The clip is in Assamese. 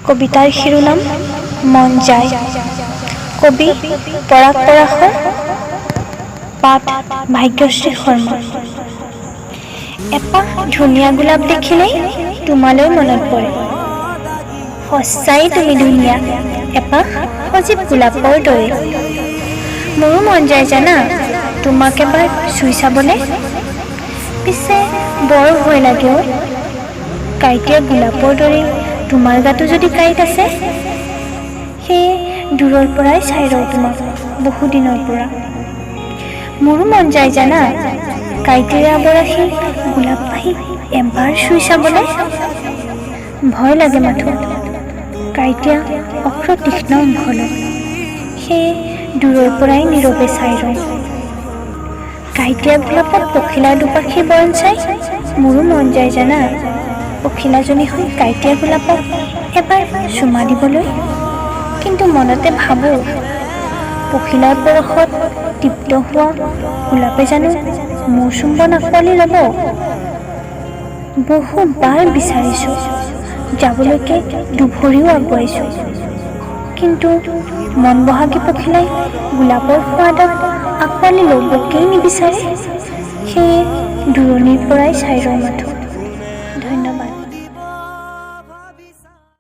কবিতাৰ শিৰোনাম মন যায়। কবি পৰাগ পৰাশৰ, পাঠ ভাগ্যশ্ৰী শৰ্মা। এপাহ ধুনীয়া গোলাপ দেখিলেই তোমালৈ মনত পৰে। সঁচাই তুমি ধুনীয়া, এপাহ সজীৱ গোলাপৰ দৰে। মোৰো মন যায় জানা, তোমাক এবাৰ চুই চাবলে। পিছে বৰ ভয় লাগে অ', কাঁইটীয়া গোলাপৰ দৰে তোমাৰ গাটো যদি কাঁইট আছে। সেয়ে দূৰৰ পৰাই চাই ৰওঁ তোমাক বহুদিনৰ পৰা। মোৰো মন যায় জানা, কাঁইটেৰে আৱৰা সেই গোলাপপাহি এবাৰ চুই চাবলে। ভয় লাগে মাথো কাঁইটীয়া অক্ষ তীক্ষ্ণ অংশলৈ। সেয়ে দূৰৰ পৰাই নীৰৱে চাই ৰওঁ। কাঁইটীয়া গোলাপত পখিলাৰ দুপাখি বৰণ চাই মোৰো মন যায় জানা, পখিলাজনী হৈ কাঁইটীয়া গোলাপক এবাৰ চুমা দিবলৈ। কিন্তু মনতে ভাবোঁ, পখিলাৰ পৰশত তৃপ্ত হোৱা গোলাপে জানো মোৰ চুম্বন আঁকোৱালি ল'ব। বহুবাৰ বিচাৰিছোঁ, যাবলৈকে দুভৰিও আগুৱাইছোঁ, কিন্তু মন বহাগী পখিলাই গোলাপৰ সোৱাদক আঁকোৱালি ল'বকেই নিবিচাৰে। সেয়ে দূৰণিৰ পৰাই চাই ৰওঁ মাথো।